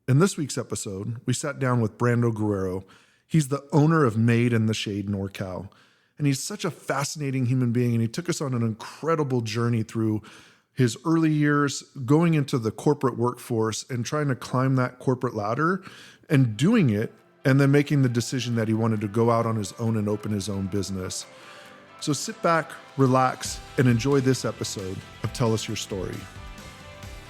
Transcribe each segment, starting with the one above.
In this week's episode, we sat down with Brando Guerrero. He's the owner of Made in the Shade NorCal. And he's such a fascinating human being. And he took us on an incredible journey through his early years, going into the corporate workforce and trying to climb that corporate ladder and doing it, and then making the decision that he wanted to go out on his own and open his own business. So sit back, relax, and enjoy this episode of Tell Us Your Story.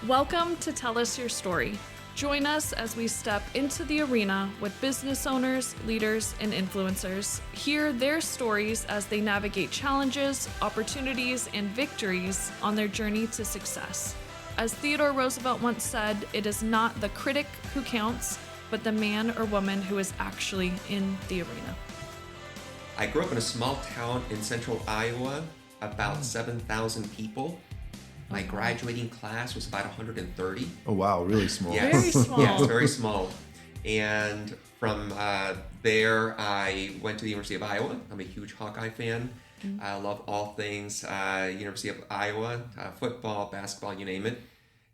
Welcome to Tell Us Your Story. Join us as we step into the arena with business owners, leaders, and influencers. Hear their stories as they navigate challenges, opportunities, and victories on their journey to success. As Theodore Roosevelt once said, it is not the critic who counts, but the man or woman who is actually in the arena. I grew up in a small town in central Iowa, about 7,000 people. My graduating class was about 130. Oh, wow. Really small. Yes. Very small. Yes, very small. And from there, I went to the University of Iowa. I'm a huge Hawkeye fan. I love all things University of Iowa, football, basketball, you name it.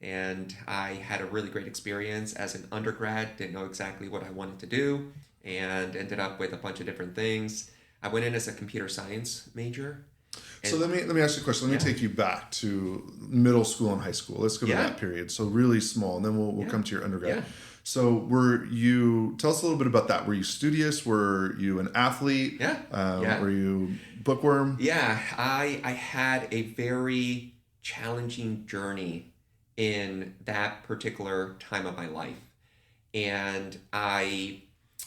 And I had a really great experience as an undergrad, didn't know exactly what I wanted to do, and ended up with a bunch of different things. I went in as a computer science major. So let me ask you a question. Let me take you back to middle school and high school. Let's go to that period. So really small, and then we'll come to your undergrad. Yeah. So tell us a little bit about that. Were you studious? Were you an athlete? Were you bookworm? Yeah, I had a very challenging journey in that particular time of my life. And I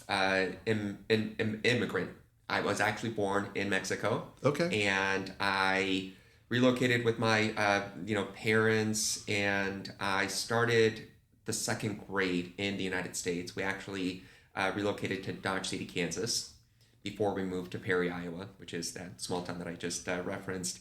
am an immigrant. I was actually born in Mexico. Okay. And I relocated with my parents, and I started the second grade in the United States. We actually relocated to Dodge City, Kansas, before we moved to Perry, Iowa, which is that small town that I just referenced.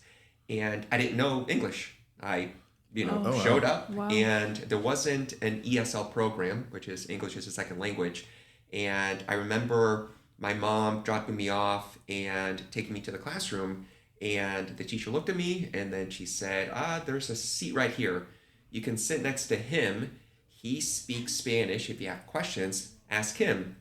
And I didn't know English. I showed up, and there wasn't an ESL program, which is English as a second language. And I remember my mom dropping me off and taking me to the classroom, and the teacher looked at me, and then she said, there's a seat right here. You can sit next to him. He speaks Spanish. If you have questions, ask him.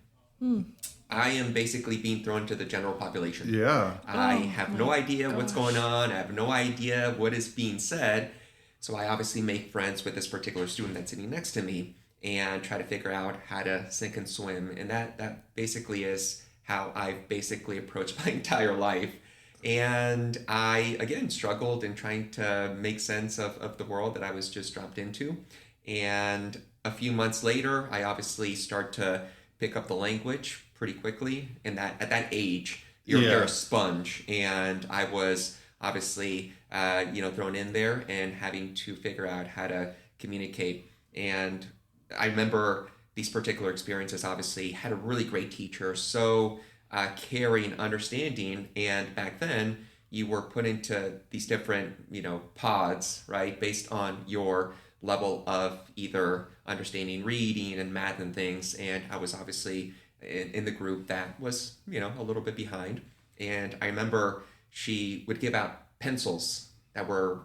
I am basically being thrown to the general population. Yeah. I have no idea what's going on. I have no idea what is being said. So I obviously make friends with this particular student that's sitting next to me and try to figure out how to sink and swim. And that basically is how I've basically approached my entire life. And I, again, struggled in trying to make sense of the world that I was just dropped into. And a few months later, I obviously start to pick up the language pretty quickly. And that at that age, you're a sponge. And I was obviously, thrown in there and having to figure out how to communicate. And I remember these particular experiences, obviously had a really great teacher, so caring, understanding. And back then you were put into these different, pods, right? Based on your level of either understanding, reading and math and things. And I was obviously in the group that was, a little bit behind. And I remember she would give out pencils that were,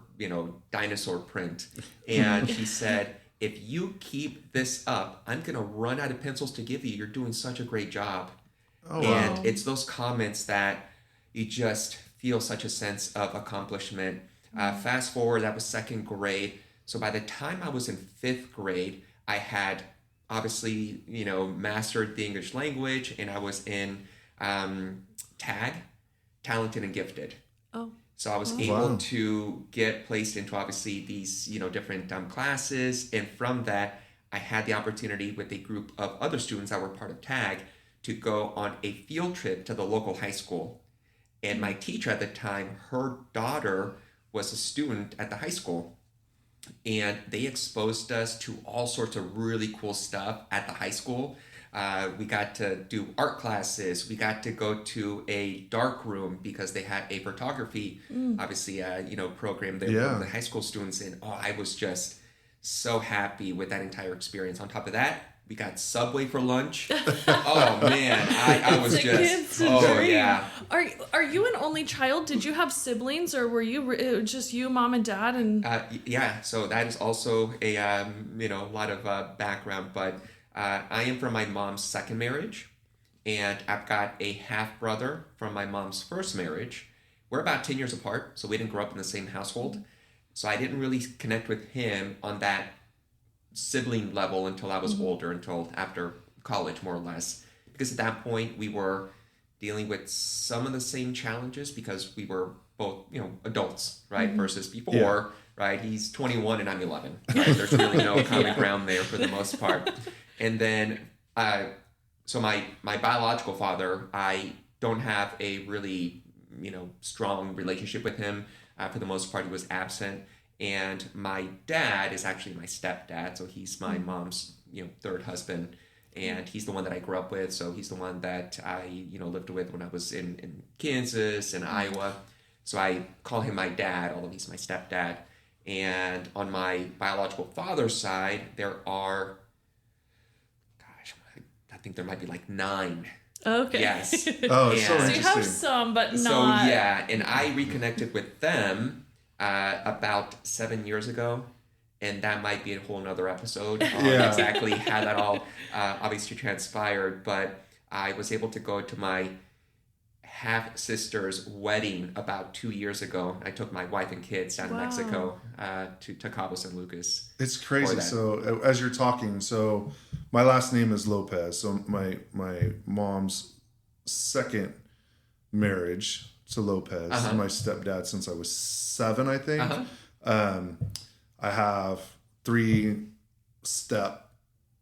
dinosaur print. And she said, if you keep this up, I'm going to run out of pencils to give you. You're doing such a great job. Oh, and wow. It's those comments that you just feel such a sense of accomplishment. Fast forward, that was second grade. So by the time I was in fifth grade, I had obviously, mastered the English language, and I was in TAG, talented and gifted. Oh. So I was able to get placed into obviously these, different classes. And from that, I had the opportunity with a group of other students that were part of TAG to go on a field trip to the local high school. And my teacher at the time, her daughter was a student at the high school. And they exposed us to all sorts of really cool stuff at the high school. We got to do art classes. We got to go to a dark room because they had a photography, obviously, program there for the high school students. And I was just so happy with that entire experience. On top of that, we got Subway for lunch. Oh man, I was just dream. Yeah. Are you an only child? Did you have siblings, or were you just you, mom and dad? And yeah, so that is also a lot of background, but I am from my mom's second marriage, and I've got a half brother from my mom's first marriage. We're about 10 years apart, so we didn't grow up in the same household. So I didn't really connect with him on that sibling level until I was older, until after college, more or less. Because at that point, we were dealing with some of the same challenges because we were both, adults, right? Versus before, right? He's 21 and I'm 11, right? There's really no common ground there for the most part. And then, so my biological father, I don't have a really, strong relationship with him. For the most part, he was absent. And my dad is actually my stepdad. So he's my mom's, third husband. And he's the one that I grew up with. So he's the one that I, lived with when I was in Kansas and Iowa. So I call him my dad, although he's my stepdad. And on my biological father's side, there are, I think there might be like 9. Okay. Yes. Oh, And so So you interesting. have some, but so not. yeah, and I reconnected with them about 7 years ago, and that might be a whole nother episode on exactly how that all obviously transpired. But I was able to go to my half sister's wedding about 2 years ago. I took my wife and kids down to Mexico to Cabo San Lucas. It's crazy. So as you're talking, so my last name is Lopez. So my mom's second marriage to Lopez, my stepdad since I was 7, I think. I have 3 step,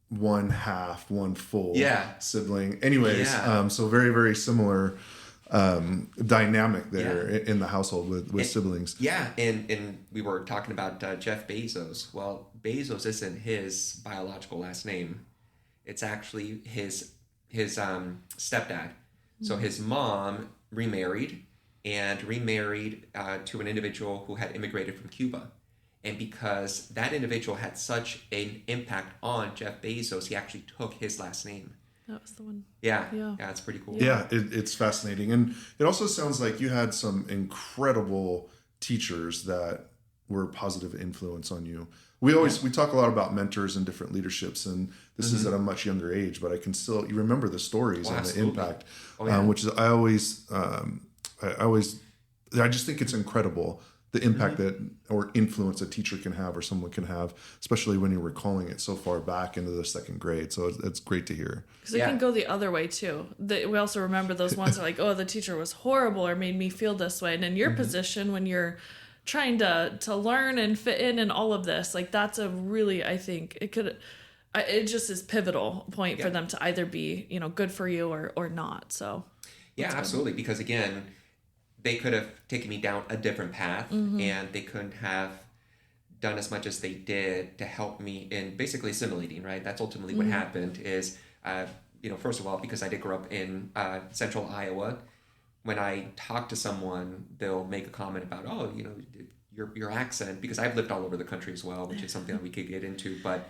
1 half, 1 full sibling. Anyways, so very, very similar dynamic there in the household with siblings. Yeah, and we were talking about Jeff Bezos. Well, Bezos isn't his biological last name. It's actually his stepdad. So his mom remarried to an individual who had immigrated from Cuba. And because that individual had such an impact on Jeff Bezos, he actually took his last name. That was the one. Yeah, it's pretty cool. Yeah, it's fascinating. And it also sounds like you had some incredible teachers that were a positive influence on you. We talk a lot about mentors and different leaderships, and this is at a much younger age, but I can still, you remember the stories and absolutely. the impact, Oh, which is, I just think it's incredible the impact that or influence a teacher can have or someone can have, especially when you're recalling it so far back into the second grade. So it's great to hear. Because it can go the other way too. We also remember those ones that are like, oh, the teacher was horrible or made me feel this way. And in your position, when you're trying to learn and fit in and all of this, like that's a really, I think it just is pivotal point for them to either be, good for you or not. So yeah, absolutely. Because again, they could have taken me down a different path and they couldn't have done as much as they did to help me in basically assimilating, right? That's ultimately what happened is, first of all, because I did grow up in central Iowa, when I talk to someone, they'll make a comment about, oh, your accent, because I've lived all over the country as well, which is something that we could get into, but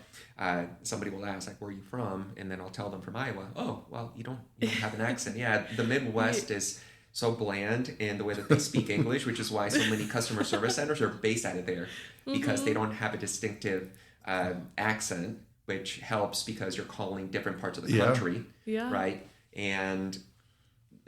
somebody will ask, like, where are you from? And then I'll tell them from Iowa. Oh, well, you don't have an accent. Yeah, the Midwest is so bland in the way that they speak English, which is why so many customer service centers are based out of there, because they don't have a distinctive accent, which helps because you're calling different parts of the country, right? And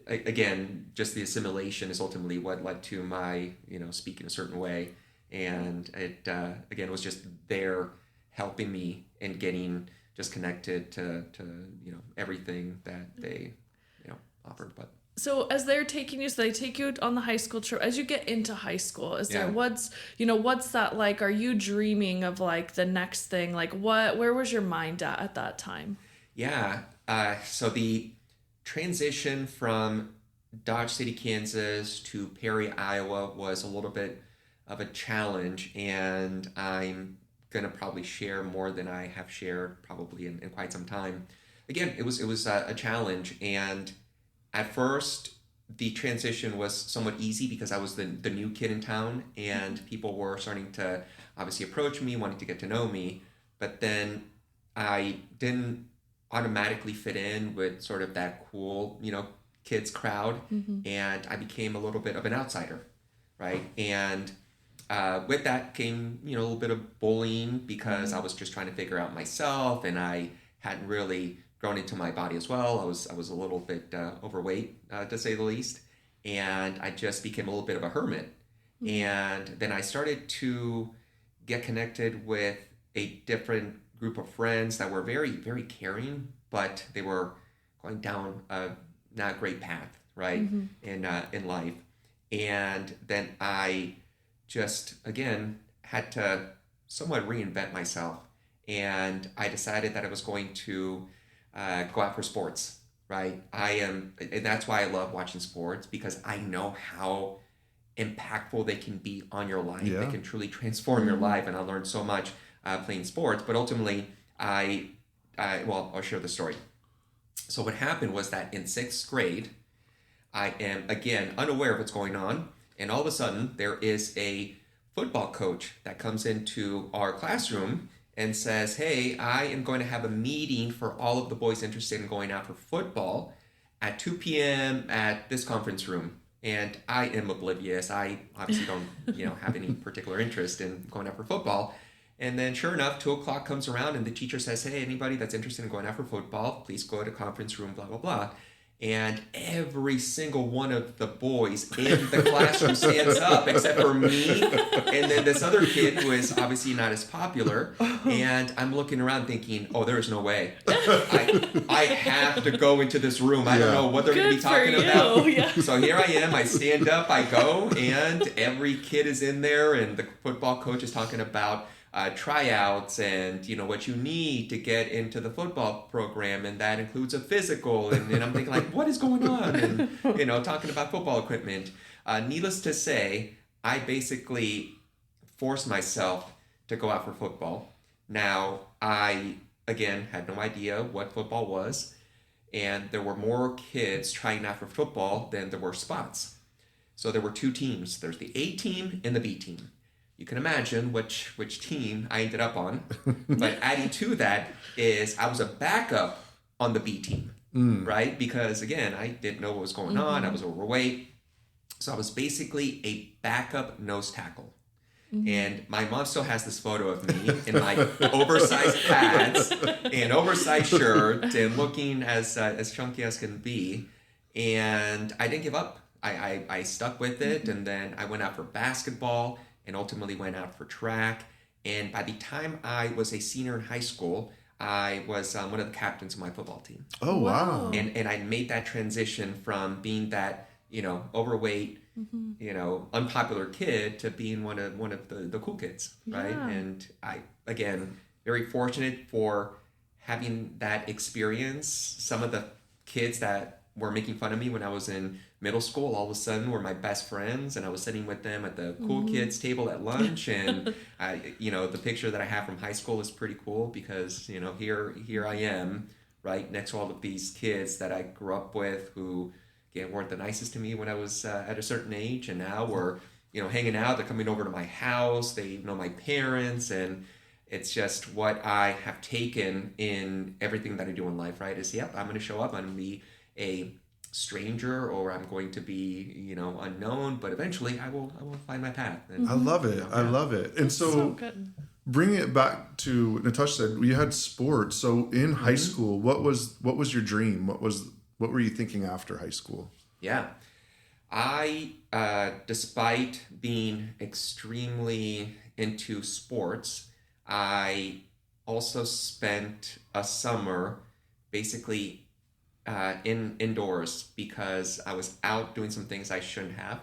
again, just the assimilation is ultimately what led to my, speaking a certain way. And it, again, was just there helping me and getting just connected to everything that they, offered. But so as they're taking you, so they take you on the high school trip. As you get into high school, is there what's that like? Are you dreaming of like the next thing? Like where was your mind at that time? Yeah. So the transition from Dodge City, Kansas to Perry, Iowa was a little bit of a challenge, and I'm going to probably share more than I have shared probably in quite some time. Again, it was a challenge, and at first, the transition was somewhat easy because I was the new kid in town and people were starting to obviously approach me, wanting to get to know me. But then I didn't automatically fit in with sort of that cool, kids crowd. And I became a little bit of an outsider, right? And with that came, a little bit of bullying because I was just trying to figure out myself, and I hadn't really grown into my body as well. I was a little bit overweight, to say the least, and I just became a little bit of a hermit. And then I started to get connected with a different group of friends that were very, very caring, but they were going down a not great path, right, in life. And then I just, again, had to somewhat reinvent myself. And I decided that I was going to go out for sports, right? And that's why I love watching sports, because I know how impactful they can be on your life. Yeah. They can truly transform your life. And I learned so much playing sports. But ultimately, I'll share the story. So what happened was that in 6th grade, I am, again, unaware of what's going on. And all of a sudden, there is a football coach that comes into our classroom and says, hey, I am going to have a meeting for all of the boys interested in going out for football at 2 p.m. at this conference room. And I am oblivious. I obviously don't, have any particular interest in going out for football. And then sure enough, 2 o'clock comes around and the teacher says, hey, anybody that's interested in going out for football, please go to conference room, blah, blah, blah. And every single one of the boys in the classroom stands up except for me and then this other kid who is obviously not as popular. And I'm looking around thinking, oh, there is no way. I have to go into this room. I don't know what they're going to be talking about. Yeah. So here I am. I stand up, I go, and every kid is in there. And the football coach is talking about tryouts and what you need to get into the football program, and that includes a physical, and I'm thinking like, what is going on? And talking about football equipment. Needless to say, I basically forced myself to go out for football. Now, I again had no idea what football was, and there were more kids trying out for football than there were spots. So there were 2 teams. There's the A team and the B team. You can imagine which team I ended up on. But adding to that is I was a backup on the B team, right? Because, again, I didn't know what was going on. I was overweight. So I was basically a backup nose tackle. And my mom still has this photo of me in my oversized pants and oversized shirt and looking as chunky as can be. And I didn't give up. I stuck with it. And then I went out for basketball and ultimately went out for track. And by the time I was a senior in high school, I was one of the captains of my football team. Oh, wow. And I made that transition from being that, overweight, unpopular kid to being one of the cool kids, right? Yeah. And I, again, very fortunate for having that experience. Some of the kids that were making fun of me when I was in middle school all of a sudden were my best friends, and I was sitting with them at the cool kids table at lunch. And the picture that I have from high school is pretty cool because here I am right next to all of these kids that I grew up with who again weren't the nicest to me when I was at a certain age, and now we're hanging out. They're coming over to my house. They know my parents, and it's just what I have taken in everything that I do in life, right? Is I'm going to show up. I'm going to be a stranger, or I'm going to be unknown, but eventually I will find my path. And, I love it. I love it. And so good. Bringing it back to Natasha said you had sports. So in high school, what was your dream? What were you thinking after high school? Yeah, I despite being extremely into sports, I also spent a summer basically indoors because I was out doing some things I shouldn't have,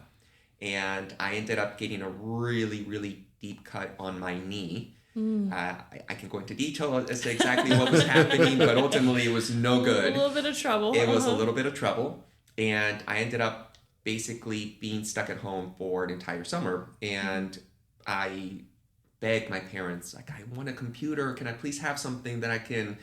and I ended up getting a really, really deep cut on my knee. I can go into detail as to exactly what was happening, but ultimately it was no good. A little bit of trouble. It was a little bit of trouble, and I ended up basically being stuck at home for an entire summer, and I begged my parents, like, I want a computer. Can I please have something that I can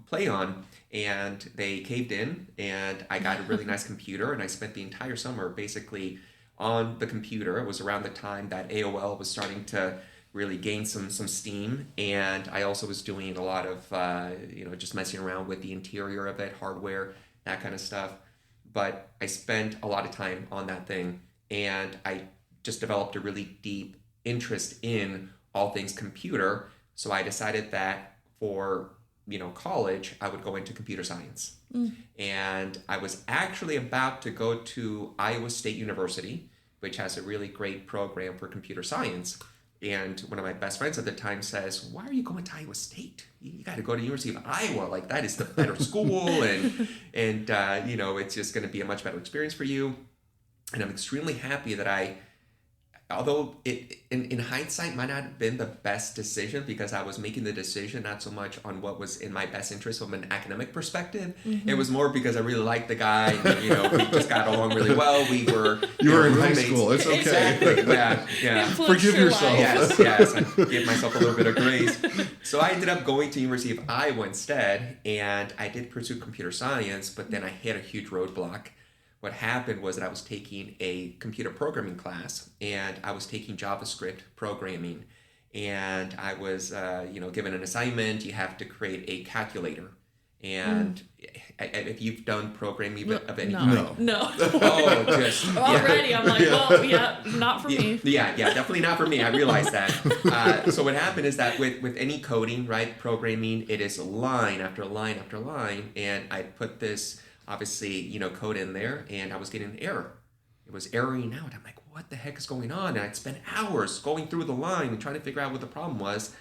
play on? And they caved in, and I got a really nice computer, and I spent the entire summer basically on the computer. It was around the time that AOL was starting to really gain some steam, and I also was doing a lot of just messing around with the interior of it, hardware, that kind of stuff. But I spent a lot of time on that thing, and I just developed a really deep interest in all things computer. So I decided that for college, I would go into computer science. And I was actually about to go to Iowa State University, which has a really great program for computer science. And one of my best friends at the time says, "Why are you going to Iowa State? You got to go to the University of Iowa. Like, that is the better school, and it's just going to be a much better experience for you." And I'm extremely happy that although it in hindsight might not have been the best decision, because I was making the decision not so much on what was in my best interest from an academic perspective. It was more because I really liked the guy. We just got along really well. We were you were in roommates. high school. It's okay. Exactly. Yeah. Forgive yourself. Yes. I give myself a little bit of grace. So I ended up going to University of Iowa instead, and I did pursue computer science, but then I hit a huge roadblock. What happened was that I was taking a computer programming class, and I was taking JavaScript programming, and I was, given an assignment. You have to create a calculator, and if you've done programming of any kind, no. oh, just already, I'm like, well, yeah, not for me. Yeah, definitely not for me. I realize that. So what happened is that with any coding, right, programming, it is line after line after line, and I put this, obviously, code in there, and I was getting an error. It was erroring out. I'm like, what the heck is going on? And I'd spend hours going through the line and trying to figure out what the problem was.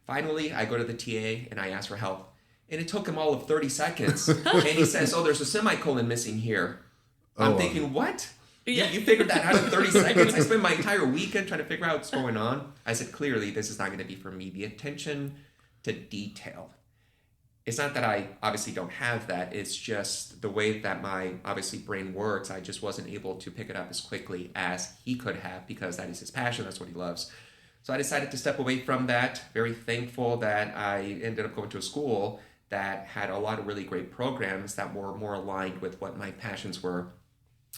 Finally, I go to the TA and I ask for help. And it took him all of 30 seconds. And he says, "Oh, there's a semicolon missing here." I'm thinking, what? Yeah. You figured that out in 30 seconds? I spent my entire weekend trying to figure out what's going on. I said, clearly, this is not going to be for me. The attention to detail. It's not that I obviously don't have that. It's just the way that my, obviously, brain works. I just wasn't able to pick it up as quickly as he could have, because that is his passion. That's what he loves. So I decided to step away from that. Very thankful that I ended up going to a school that had a lot of really great programs that were more aligned with what my passions were.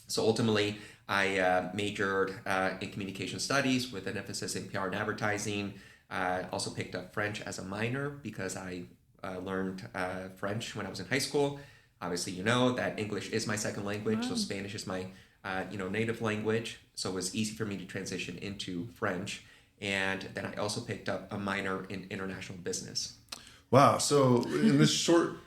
So ultimately, I majored in communication studies with an emphasis in PR and advertising. Also picked up French as a minor because I learned French when I was in high school. Obviously, that English is my second language, so Spanish is my native language. So it was easy for me to transition into French. And then I also picked up a minor in international business. Wow. So in this short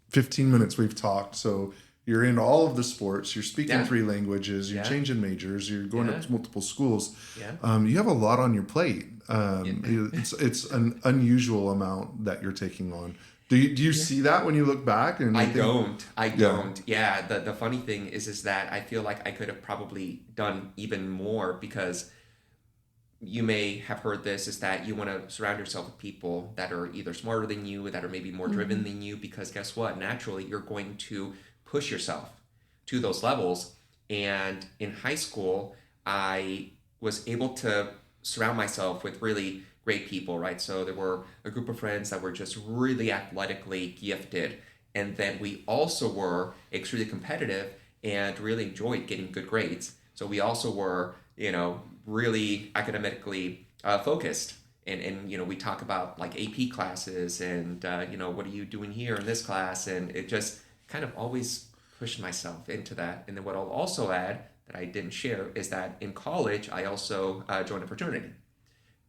15 minutes we've talked, so you're in all of the sports, you're speaking 3 languages, you're changing majors, you're going to multiple schools. You have a lot on your plate. It's an unusual amount that you're taking on. Do you see that when you look back? And I don't. Yeah. The funny thing is that I feel like I could have probably done even more, because you may have heard this, is that you want to surround yourself with people that are either smarter than you, that are maybe more driven than you, because guess what? Naturally, you're going to push yourself to those levels. And in high school, I was able to surround myself with really great people, right? So there were a group of friends that were just really athletically gifted. And then we also were extremely competitive and really enjoyed getting good grades. So we also were, really academically focused. And we talk about like AP classes and, what are you doing here in this class? And it just kind of always pushed myself into that. And then what I'll also add that I didn't share is that in college, I also joined a fraternity.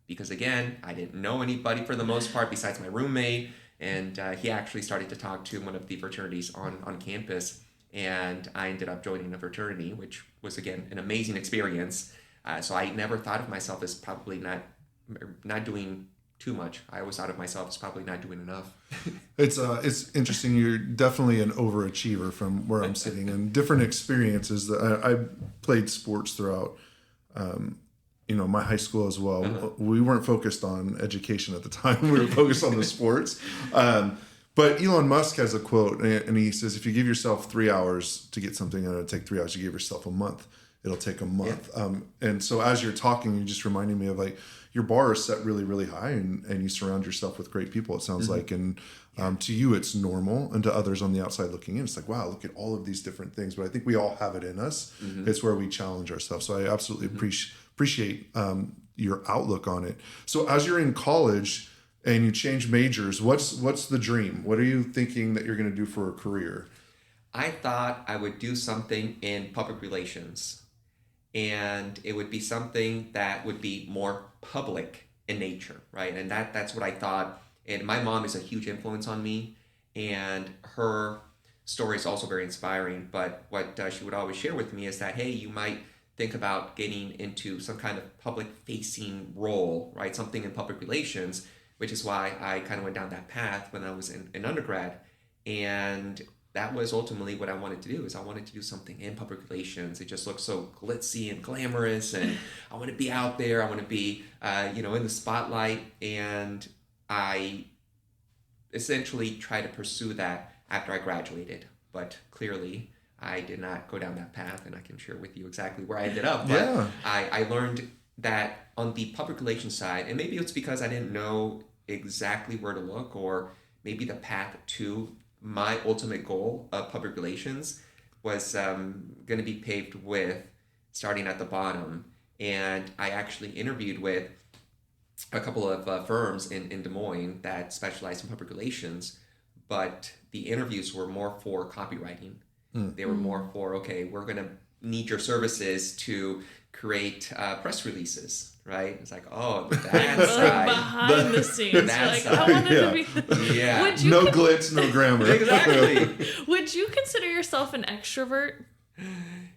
Because again, I didn't know anybody for the most part besides my roommate. And he actually started to talk to one of the fraternities on campus. And I ended up joining a fraternity, which was, again, an amazing experience. So I never thought of myself as probably not doing too much. I always thought of myself as probably not doing enough. It's interesting. You're definitely an overachiever from where I'm sitting, and different experiences. I played sports throughout, my high school as well. We weren't focused on education at the time. We were focused on the sports. But Elon Musk has a quote, and he says, if you give yourself 3 hours to get something, and it'll take 3 hours. You give yourself a month, it'll take a month. Yeah. And so as you're talking, you're just reminding me of like your bar is set really, really high, and you surround yourself with great people, it sounds like. And to you, it's normal. And to others on the outside looking in, it's like, wow, look at all of these different things. But I think we all have it in us. It's where we challenge ourselves. So I absolutely appreciate your outlook on it. So as you're in college and you change majors, what's the dream? What are you thinking that you're going to do for a career? I thought I would do something in public relations. And it would be something that would be more public in nature, right? And that's what I thought And my mom is a huge influence on me, and her story is also very inspiring. But what she would always share with me is that, hey, you might think about getting into some kind of public facing role, right? Something in public relations, which is why I kind of went down that path when I was in undergrad. And that was ultimately what I wanted to do, is I wanted to do something in public relations. It just looked so glitzy and glamorous, and I want to be out there. I want to be, in the spotlight. And I essentially tried to pursue that after I graduated. But clearly, I did not go down that path, and I can share with you exactly where I ended up. But Yeah. I learned that on the public relations side, and maybe it's because I didn't know exactly where to look, or maybe the path to my ultimate goal of public relations was going to be paved with starting at the bottom. And I actually interviewed with a couple of firms in Des Moines that specialize in public relations, but the interviews were more for copywriting. They were more for, okay, we're going to need your services to create press releases, right? It's like, oh, that Like side. behind the scenes. That Like, side. I wanted to be. Yeah. Would you No glitz, no grammar. Exactly. Would you consider yourself an extrovert?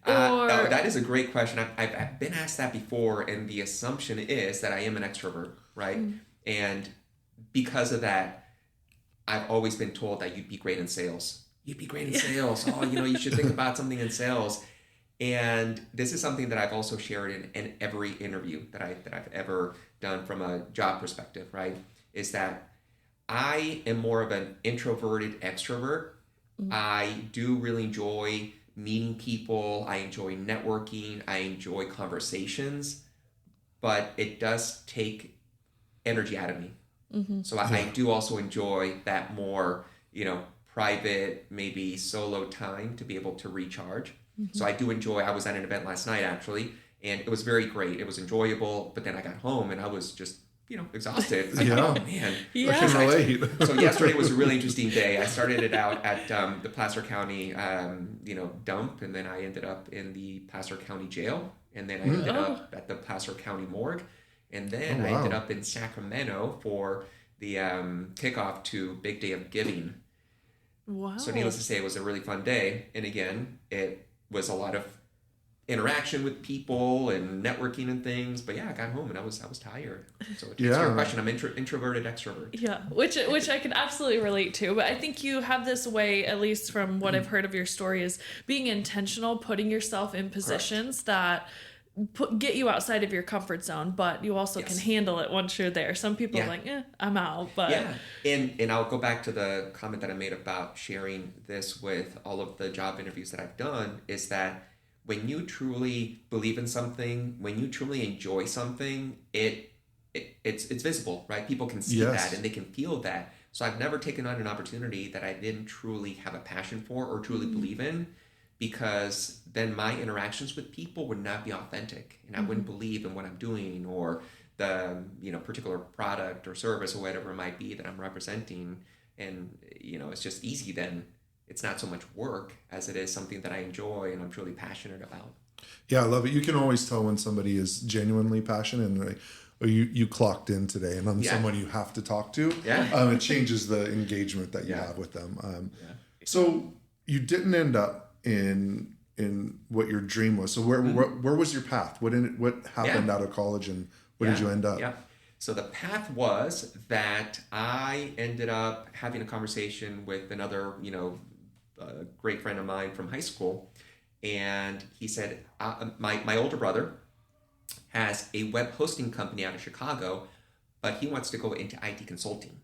That is a great question. I've been asked that before, and the assumption is that I am an extrovert, right? And because of that, I've always been told that you'd be great in sales. You'd be great in sales. Oh, you should think about something in sales. And this is something that I've also shared in every interview that I've ever done from a job perspective, right? Is that I am more of an introverted extrovert. I do really enjoy meeting people. I enjoy networking. I enjoy conversations, but it does take energy out of me. So I do also enjoy that more, private, maybe solo time to be able to recharge. So I do enjoy, I was at an event last night actually, and it was very great. It was enjoyable, but then I got home and I was just, exhausted. It's like, Yeah. oh man. Yeah. I can relate. So yesterday was a really interesting day. I started it out at the Placer County, dump, and then I ended up in the Placer County jail, and then I ended up at the Placer County morgue, and then I ended up in Sacramento for the kickoff to Big Day of Giving. Wow. So needless to say, it was a really fun day, and again, it was a lot of interaction with people and networking and things. But yeah, I got home and I was tired. So to answer your question, I'm introverted extrovert. Yeah, which I can absolutely relate to. But I think you have this way, at least from what I've heard of your story, is being intentional, putting yourself in positions that get you outside of your comfort zone, but you also can handle it once you're there. Some people are like, I'm out. But and I'll go back to the comment that I made about sharing this with all of the job interviews that I've done, is that when you truly believe in something, when you truly enjoy something, it's visible, right? People can see that and they can feel that. So I've never taken on an opportunity that I didn't truly have a passion for or truly believe in, because then my interactions with people would not be authentic, and I wouldn't believe in what I'm doing or the particular product or service or whatever it might be that I'm representing. And it's just easy then. It's not so much work as it is something that I enjoy and I'm truly passionate about. Yeah, I love it. You can always tell when somebody is genuinely passionate and like, oh, you clocked in today, and I'm someone you have to talk to. Yeah. It changes the engagement that you have with them. So you didn't end up in what your dream was. So where was your path? What happened out of college, and where did you end up? Yeah. So the path was that I ended up having a conversation with another, a great friend of mine from high school, and he said, my older brother has a web hosting company out of Chicago, but he wants to go into IT consulting,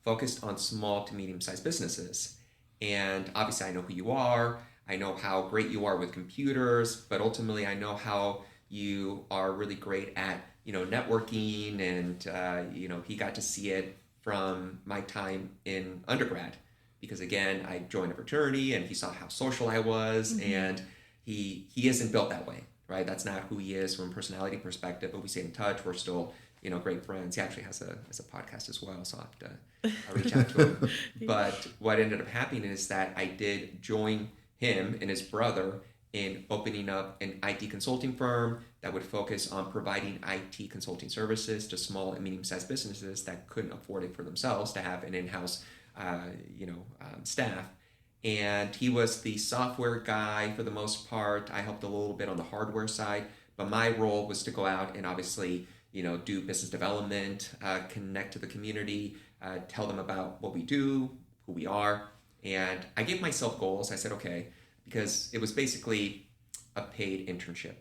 focused on small to medium-sized businesses. And obviously I know who you are. I know how great you are with computers, but ultimately I know how you are really great at, networking. And, he got to see it from my time in undergrad, because again, I joined a fraternity and he saw how social I was, and he isn't built that way, right? That's not who he is from a personality perspective, but we stay in touch. We're still, great friends. He actually has a podcast as well, so I'll reach out to him. But what ended up happening is that I did join him and his brother in opening up an IT consulting firm that would focus on providing IT consulting services to small and medium-sized businesses that couldn't afford it for themselves to have an in-house, staff. And he was the software guy for the most part. I helped a little bit on the hardware side, but my role was to go out and obviously, do business development, connect to the community, tell them about what we do, who we are. And I gave myself goals. I said, okay, because it was basically a paid internship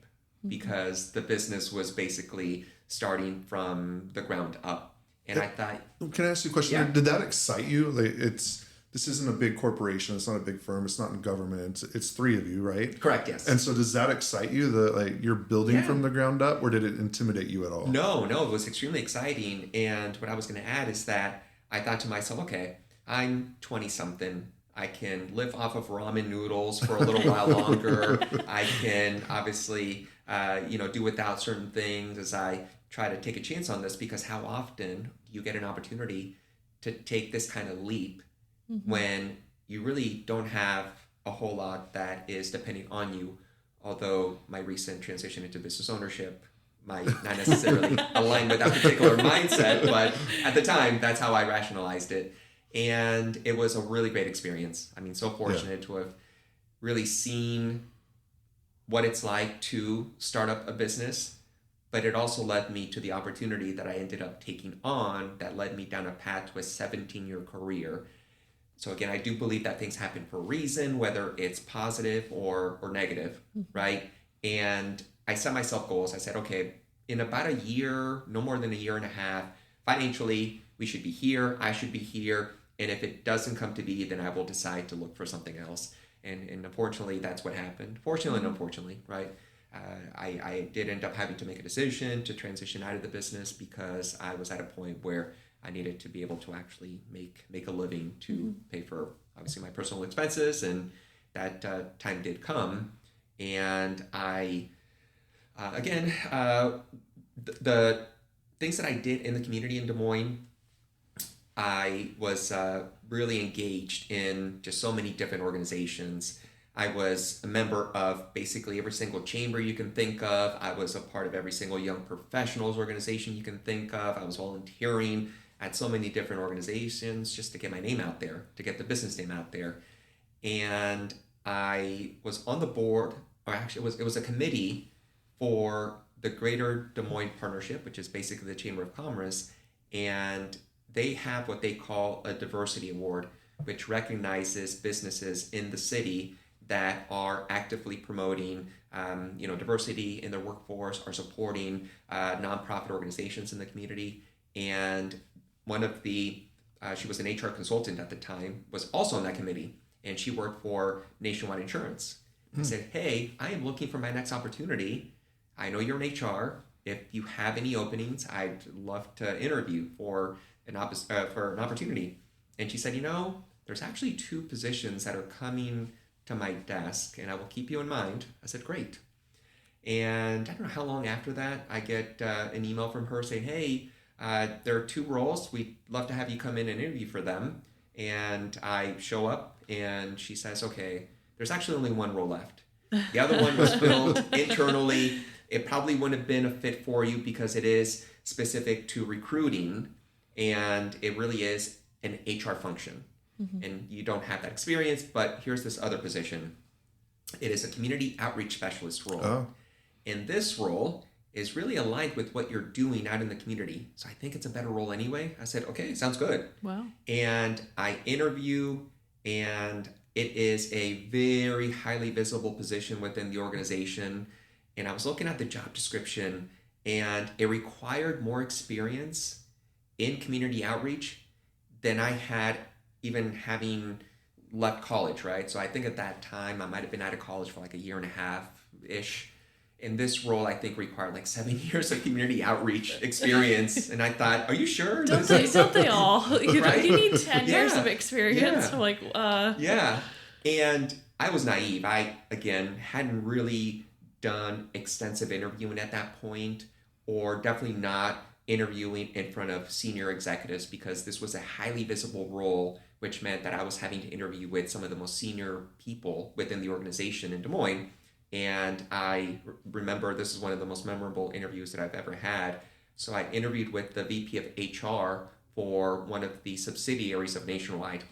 because the business was basically starting from the ground up. And I thought, can I ask you a question? Yeah. Did that excite you? Like, this isn't a big corporation. It's not a big firm. It's not in government. It's three of you, right? correct, yes. And so does that excite you that like you're building Yeah. from the ground up, or did it intimidate you at all? No, it was extremely exciting. And what I was going to add is that I thought to myself, okay, I'm 20 something. I can live off of ramen noodles for a little while longer. I can obviously, do without certain things as I try to take a chance on this, because how often do you get an opportunity to take this kind of leap when you really don't have a whole lot that is depending on you? Although my recent transition into business ownership might not necessarily align with that particular mindset, but at the time, that's how I rationalized it. And it was a really great experience. I mean, so fortunate to have really seen what it's like to start up a business, but it also led me to the opportunity that I ended up taking on that led me down a path to a 17-year career. So again, I do believe that things happen for a reason, whether it's positive or negative, right? And I set myself goals. I said, okay, in about a year, no more than a year and a half, financially, we should be here, I should be here. And if it doesn't come to be, then I will decide to look for something else. And unfortunately, that's what happened. Fortunately and unfortunately, right? I did end up having to make a decision to transition out of the business because I was at a point where I needed to be able to actually make a living to pay for, obviously, my personal expenses. And that time did come. And I, the things that I did in the community in Des Moines, I was really engaged in just so many different organizations. I was a member of basically every single chamber you can think of. I was a part of every single young professionals organization you can think of. I was volunteering at so many different organizations just to get my name out there, to get the business name out there. And I was on the board, or actually it was a committee for the Greater Des Moines Partnership, which is basically the Chamber of Commerce. And they have what they call a diversity award, which recognizes businesses in the city that are actively promoting, diversity in their workforce, or supporting nonprofit organizations in the community. And one of the, she was an HR consultant at the time, was also on that committee, and she worked for Nationwide Insurance. I said, hey, I am looking for my next opportunity. I know you're in HR. If you have any openings, I'd love to interview for an opportunity. And she said, there's actually 2 positions that are coming to my desk, and I will keep you in mind. I said, great. And I don't know how long after that, I get an email from her saying, hey, there are 2 roles. We'd love to have you come in and interview for them. And I show up, and she says, okay, there's actually only 1 role left. The other one was filled internally. It probably wouldn't have been a fit for you because it is specific to recruiting, and it really is an HR function. And you don't have that experience, but here's this other position. It is a community outreach specialist role. Oh. And this role is really aligned with what you're doing out in the community. So I think it's a better role anyway. I said, okay, sounds good. Wow. And I interview, and it is a very highly visible position within the organization. And I was looking at the job description, and it required more experience in community outreach than I had even having left college, right? So I think at that time I might have been out of college for like a year and a half-ish. And this role, I think, required like 7 years of community outreach experience. And I thought, are you sure? Don't they all? Right? You need 10 years Yeah. of experience. Yeah. Yeah. And I was naive. I, again, hadn't really done extensive interviewing at that point, or definitely not interviewing in front of senior executives, because this was a highly visible role, which meant that I was having to interview with some of the most senior people within the organization in Des Moines And I remember this is one of the most memorable interviews that I've ever had. So I interviewed with the VP of HR for one of the subsidiaries of Nationwide.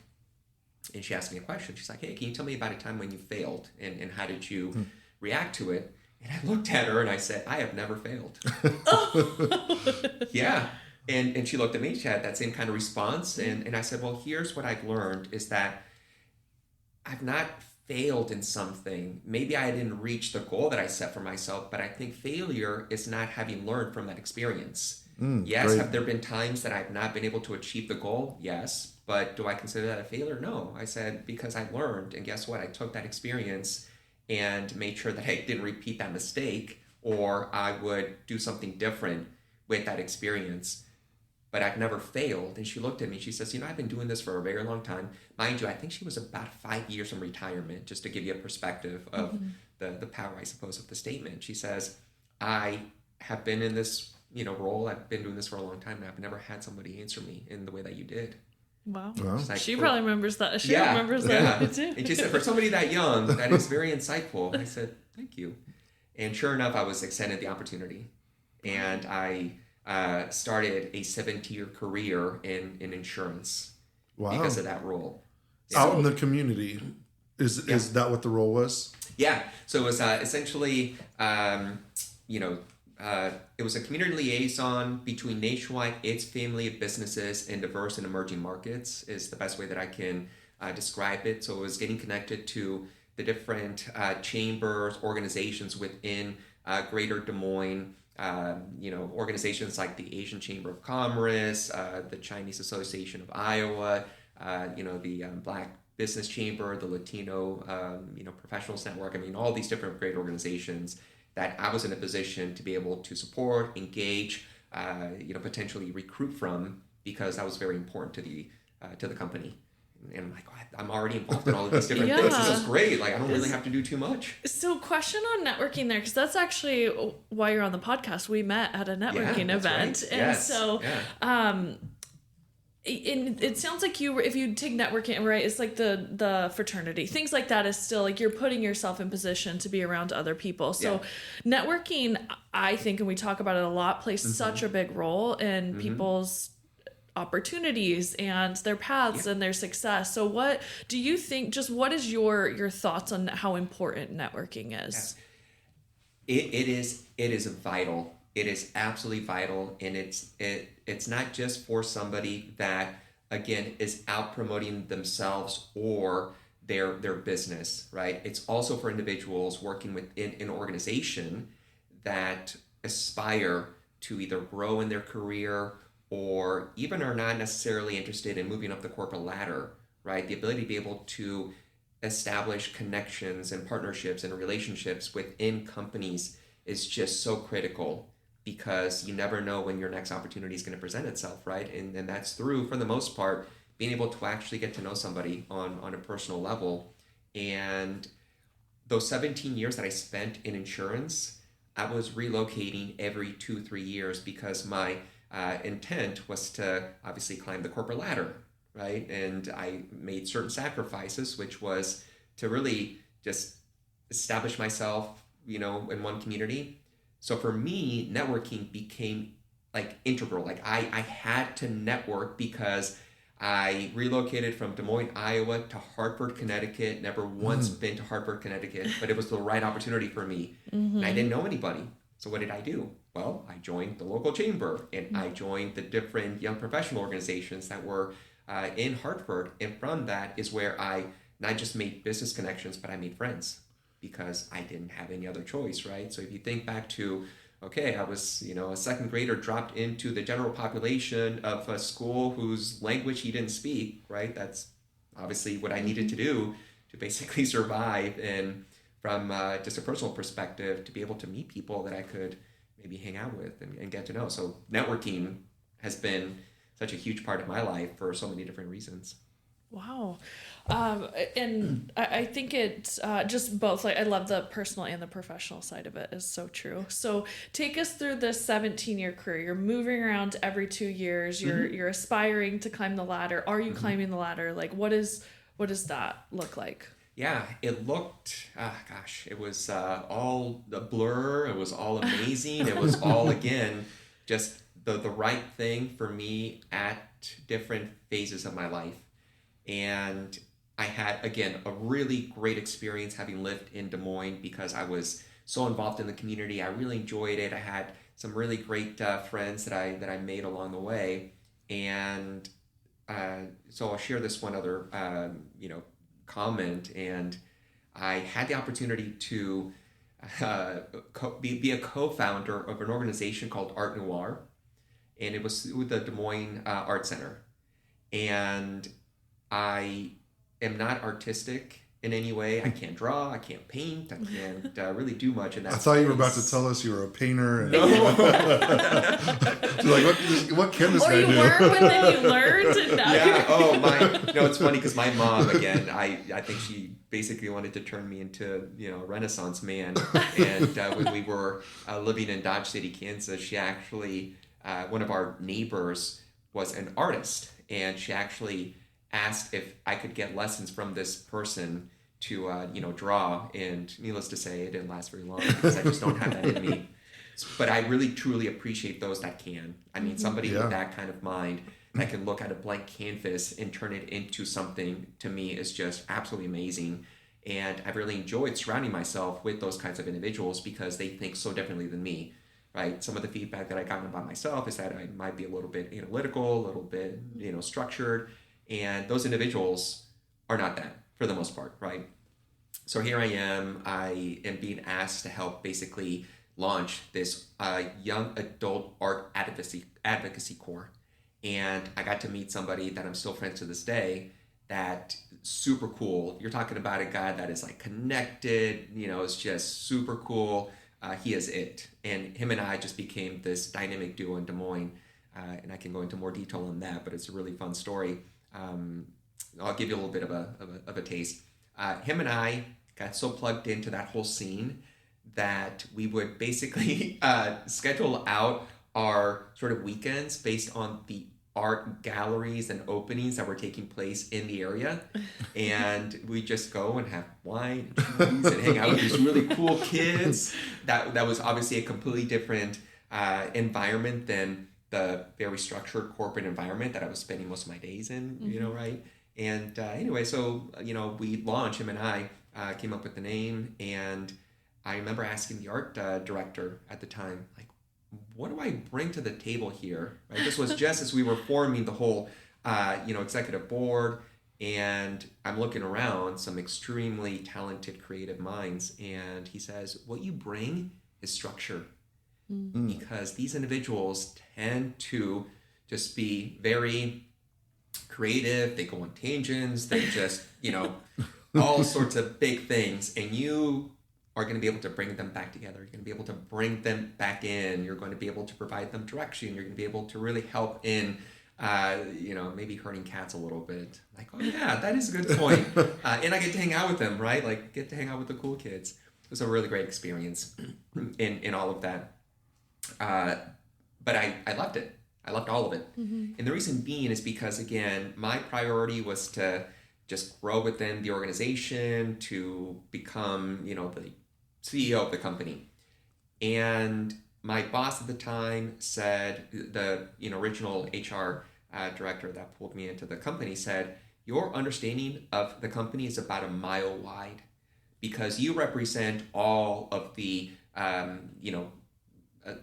And she asked me a question. She's like, hey, can you tell me about a time when you failed and how did you react to it? And I looked at her and I said, I have never failed. Yeah. And she looked at me, she had that same kind of response. And I said, well, here's what I've learned is that I've not failed in something. Maybe I didn't reach the goal that I set for myself, but I think failure is not having learned from that experience. Yes, great. have there been times that I've not been able to achieve the goal? Yes. But do I consider that a failure? No. I said, because I learned, and guess what? I took that experience and made sure that I didn't repeat that mistake, or I would do something different with that experience. But I've never failed. And she looked at me, she says, I've been doing this for a very long time. Mind you, I think she was about 5 years from retirement, just to give you a perspective of the power, I suppose, of the statement. She says, I have been in this, role. I've been doing this for a long time, and I've never had somebody answer me in the way that you did. Wow. Like, she probably remembers that. She remembers that too. And she said, for somebody that young, that is very insightful. I said, thank you. And sure enough, I was extended the opportunity. And I started a 17-year career in insurance because of that role. Out in the community. Is that what the role was? Yeah. So it was essentially, it was a community liaison between Nationwide, its family of businesses, and diverse and emerging markets is the best way that I can describe it. So it was getting connected to the different chambers, organizations within Greater Des Moines, organizations like the Asian Chamber of Commerce, the Chinese Association of Iowa, the Black Business Chamber, the Latino, Professionals Network. I mean, all these different great organizations that I was in a position to be able to support, engage, potentially recruit from, because that was very important to the company. And I'm like, I'm already involved in all of these different things. This is great. Like, I don't really have to do too much. So, question on networking there, because that's actually why you're on the podcast. We met at a networking event, right. and it sounds like if you take networking, right, it's like the fraternity, things like that is still like you're putting yourself in position to be around other people. So networking, I think, and we talk about it a lot, plays such a big role in people's opportunities and their paths and their success. So what do you think, just what is your thoughts on how important networking is? Yes. It is vital. It is absolutely vital, and it's not just for somebody that, again, is out promoting themselves or their business, right? It's also for individuals working within an organization that aspire to either grow in their career or even are not necessarily interested in moving up the corporate ladder, right? The ability to be able to establish connections and partnerships and relationships within companies is just so critical, because you never know when your next opportunity is going to present itself, right? And that's through, for the most part, being able to actually get to know somebody on a personal level. And those 17 years that I spent in insurance, I was relocating every 2-3 years because my intent was to obviously climb the corporate ladder, right? And I made certain sacrifices, which was to really just establish myself, in one community. So for me, networking became like integral. Like I had to network because I relocated from Des Moines, Iowa to Hartford, Connecticut. Never once been to Hartford, Connecticut, but it was the right opportunity for me. And I didn't know anybody. So what did I do? Well, I joined the local chamber, and I joined the different young professional organizations that were in Hartford. And from that is where I not just made business connections, but I made friends, because I didn't have any other choice, right? So if you think back to, okay, I was, a second grader dropped into the general population of a school whose language he didn't speak, right? That's obviously what I needed to do to basically survive. And from just a personal perspective, to be able to meet people that I could maybe hang out with and get to know. So networking has been such a huge part of my life for so many different reasons. Wow. And I think it's just both, like I love the personal and the professional side of it is so true. So take us through this 17-year career. You're moving around every 2 years. You're aspiring to climb the ladder. Are you climbing the ladder? Like what does that look like? Yeah, it looked, it was all a blur. It was all amazing. It was all, again, just the right thing for me at different phases of my life. And I had, again, a really great experience having lived in Des Moines because I was so involved in the community. I really enjoyed it. I had some really great friends that I made along the way. And so I'll share this one other, comment. And I had the opportunity to be a co-founder of an organization called Art Noir. And it was with the Des Moines Art Center. And I am not artistic in any way. I can't draw. I can't paint. I can't really do much in that. I thought you were about to tell us you were a painter. And like, what can this guy do? Or you were, but then you learned. And now yeah. Oh, no, it's funny because my mom, again, I think she basically wanted to turn me into, Renaissance man. And when we were living in Dodge City, Kansas, she actually, one of our neighbors was an artist. And she actually asked if I could get lessons from this person to, draw. And needless to say, it didn't last very long because I just don't have that in me. But I really, truly appreciate those that can. I mean, somebody with that kind of mind that can look at a blank canvas and turn it into something, to me, is just absolutely amazing. And I've really enjoyed surrounding myself with those kinds of individuals because they think so differently than me, right? Some of the feedback that I got about myself is that I might be a little bit analytical, a little bit, structured. And those individuals are not that for the most part, right? So here I am being asked to help basically launch this young adult art advocacy corps. And I got to meet somebody that I'm still friends to this day that super cool. You're talking about a guy that is like connected, is just super cool. He is it. And him and I just became this dynamic duo in Des Moines. And I can go into more detail on that, but it's a really fun story. I'll give you a little bit of a taste. Him and I got so plugged into that whole scene that we would basically schedule out our sort of weekends based on the art galleries and openings that were taking place in the area. And we just go and have wine and cheese and hang out with these really cool kids. That was obviously a completely different environment than the very structured corporate environment that I was spending most of my days in, right? And anyway, so, we launched, him and I came up with the name. And I remember asking the art director at the time, like, what do I bring to the table here? Right? This was just as we were forming the whole, executive board. And I'm looking around, some extremely talented creative minds. And he says, what you bring is structure. Because these individuals tend to just be very creative. They go on tangents. They just, all sorts of big things. And you are going to be able to bring them back together. You're going to be able to bring them back in. You're going to be able to provide them direction. You're going to be able to really help in, maybe herding cats a little bit. Like, oh yeah, that is a good point. And I get to hang out with them, right? Like, get to hang out with the cool kids. It was a really great experience in all of that. But I loved it. I loved all of it. And the reason being is because, again, my priority was to just grow within the organization, to become, the CEO of the company. And my boss at the time said, the original HR director that pulled me into the company said, your understanding of the company is about 1 mile wide because you represent all of the,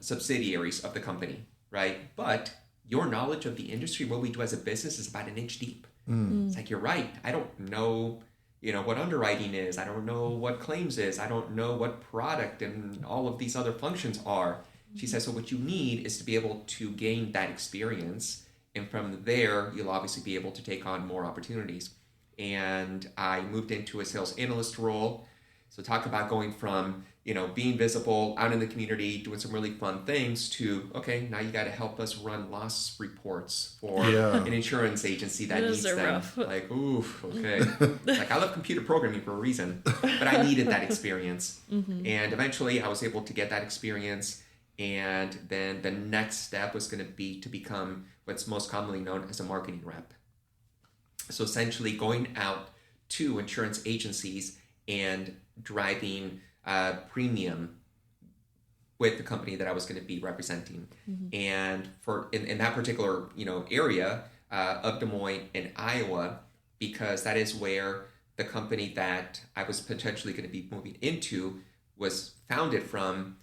subsidiaries of the company, right? But your knowledge of the industry, what we do as a business, is about 1 inch deep. It's like, you're right. I don't know, what underwriting is. I don't know what claims is. I don't know what product and all of these other functions are. She says, so what you need is to be able to gain that experience. And from there, you'll obviously be able to take on more opportunities. And I moved into a sales analyst role. So talk about going from, being visible out in the community, doing some really fun things to, okay, now you got to help us run loss reports for an insurance agency that needs them. Rough. Like, oof, okay. Like, I love computer programming for a reason, but I needed that experience. And eventually I was able to get that experience. And then the next step was going to be to become what's most commonly known as a marketing rep. So essentially going out to insurance agencies and driving premium with the company that I was going to be representing. And for in that particular area of Des Moines in Iowa, because that is where the company that I was potentially going to be moving into was founded from,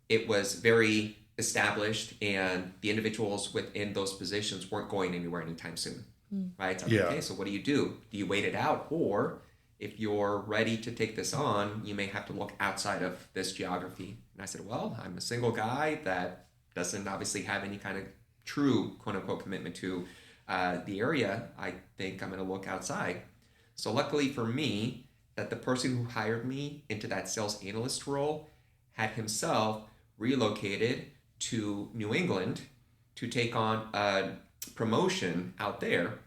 it was very established, and the individuals within those positions weren't going anywhere anytime soon. Right? So okay, so what do? Do you wait it out? Or if you're ready to take this on, you may have to look outside of this geography. And I said, well, I'm a single guy that doesn't obviously have any kind of true quote unquote commitment to the area. I think I'm going to look outside. So luckily for me, that the person who hired me into that sales analyst role had himself relocated to New England to take on a promotion out there.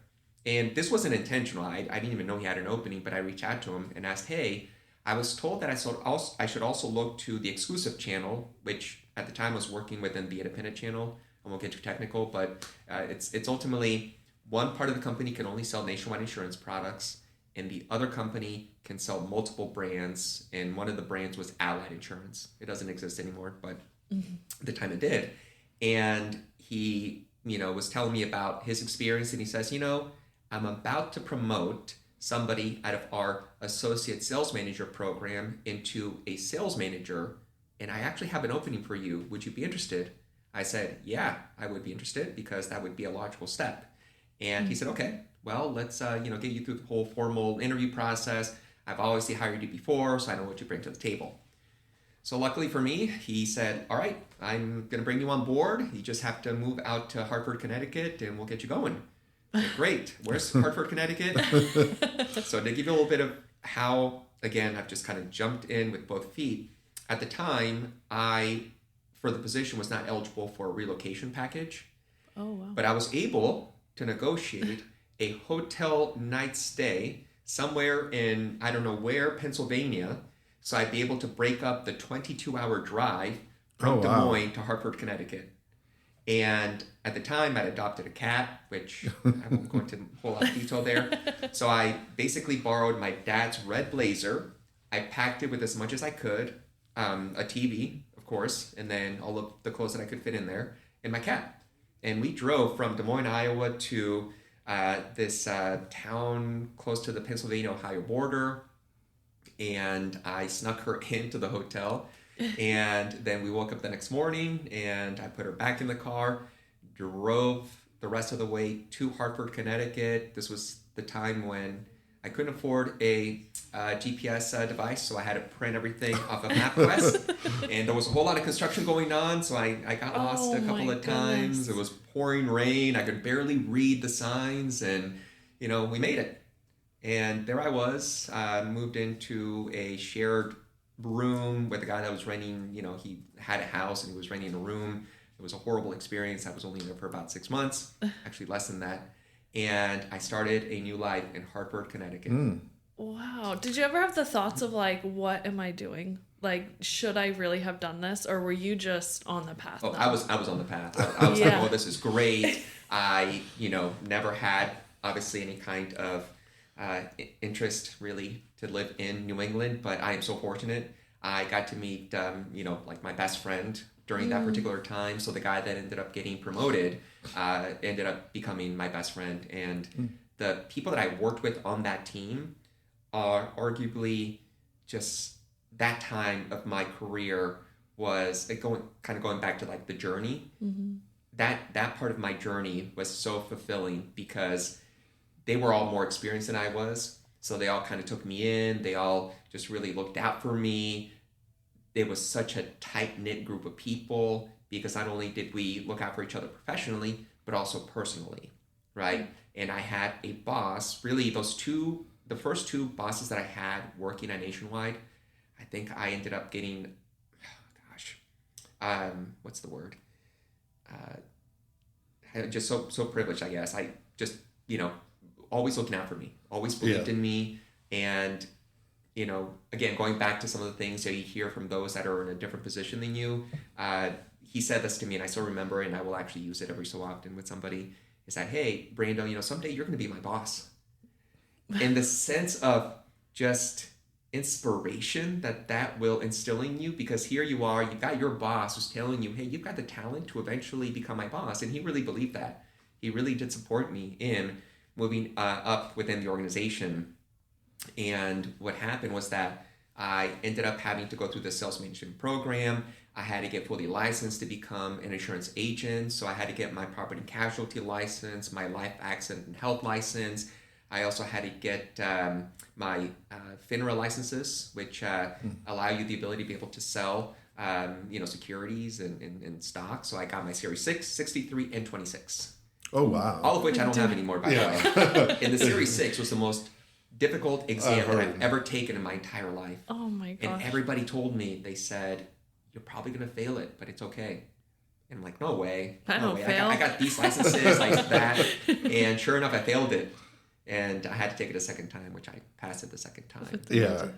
And this wasn't intentional. I didn't even know he had an opening, but I reached out to him and asked, hey, I was told that I should also look to the exclusive channel, which at the time was working within the independent channel. I won't get too technical, but it's ultimately one part of the company can only sell nationwide insurance products, and the other company can sell multiple brands, and one of the brands was Allied Insurance. It doesn't exist anymore, but at the time it did. And he, was telling me about his experience, and he says, I'm about to promote somebody out of our associate sales manager program into a sales manager, and I actually have an opening for you. Would you be interested? I said, yeah, I would be interested, because that would be a logical step. And he said, okay, well, let's get you through the whole formal interview process. I've obviously hired you before, so I know what you bring to the table. So luckily for me, he said, all right, I'm going to bring you on board. You just have to move out to Hartford, Connecticut, and we'll get you going. Said, great. Where's Hartford, Connecticut? So to give you a little bit of how, again, I've just kind of jumped in with both feet. At the time, for the position, was not eligible for a relocation package. Oh, wow. But I was able to negotiate a hotel night stay somewhere in, I don't know where, Pennsylvania. So I'd be able to break up the 22-hour drive from Des Moines to Hartford, Connecticut. And at the time, I'd adopted a cat, which I won't go into a whole lot of detail there. So I basically borrowed my dad's red Blazer. I packed it with as much as I could, a TV, of course, and then all of the clothes that I could fit in there, and my cat. And we drove from Des Moines, Iowa to this town close to the Pennsylvania-Ohio border. And I snuck her into the hotel. And then we woke up the next morning, and I put her back in the car, drove the rest of the way to Hartford, Connecticut. This was the time when I couldn't afford a GPS device, so I had to print everything off of MapQuest. And there was a whole lot of construction going on, so I got lost a couple of times. It was pouring rain. I could barely read the signs, and, we made it. And there I was, moved into a shared room with the guy that was renting, he had a house and he was renting a room. It was a horrible experience. I was only there for about 6 months, actually less than that. And I started a new life in Hartford, Connecticut. Wow. Did you ever have the thoughts of what am I doing? Should I really have done this? Or were you just on the path? Oh, I was on the path. I was like, oh, this is great. I, never had obviously any kind of interest really to live in New England, but I am so fortunate. I got to meet, my best friend during that particular time. So the guy that ended up getting promoted ended up becoming my best friend. And the people that I worked with on that team are arguably just that time of my career was going back to the journey. That part of my journey was so fulfilling because they were all more experienced than I was. So they all kind of took me in. They all just really looked out for me. It was such a tight-knit group of people because not only did we look out for each other professionally, but also personally, right? And I had a boss, really the first two bosses that I had working at Nationwide, I think I ended up getting, what's the word? Just so privileged, I guess. I just, always looking out for me, always believed in me. And, again, going back to some of the things that you hear from those that are in a different position than you, he said this to me, and I still remember it, and I will actually use it every so often with somebody, is that, hey, Brando, someday you're going to be my boss. in the sense of just inspiration that will instill in you, because here you are, you've got your boss who's telling you, hey, you've got the talent to eventually become my boss. And he really believed that. He really did support me in moving up within the organization. And what happened was that I ended up having to go through the sales management program. I had to get fully licensed to become an insurance agent. So I had to get my property and casualty license, my life accident and health license. I also had to get my FINRA licenses, which allow you the ability to be able to sell securities and stocks. So I got my Series 6, 63, and 26. Oh, wow. All of which I don't have anymore, by the way. And the Series 6 was the most difficult exam that I've ever taken in my entire life. Oh my gosh. And everybody told me, they said, you're probably going to fail it, but it's okay. And I'm like, no way. I No don't way. fail. I got these licenses like that. And sure enough, I failed it. And I had to take it a second time, which I passed it the second time. Yeah,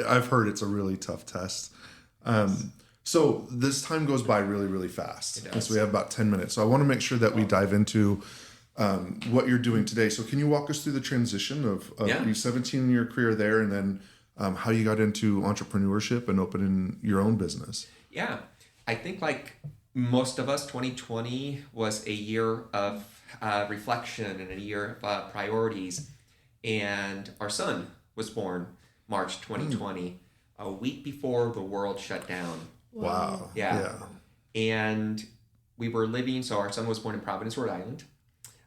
I've heard it's a really tough test. So this time goes by really, really fast. And so we have about 10 minutes. So I want to make sure that we dive into what you're doing today. So can you walk us through the transition of your 17-year career there, and then how you got into entrepreneurship and opening your own business? Yeah, I think like most of us, 2020 was a year of reflection and a year of priorities. And our son was born March 2020, a week before the world shut down. Wow. Yeah. And we were living, so our son was born in Providence, Rhode Island.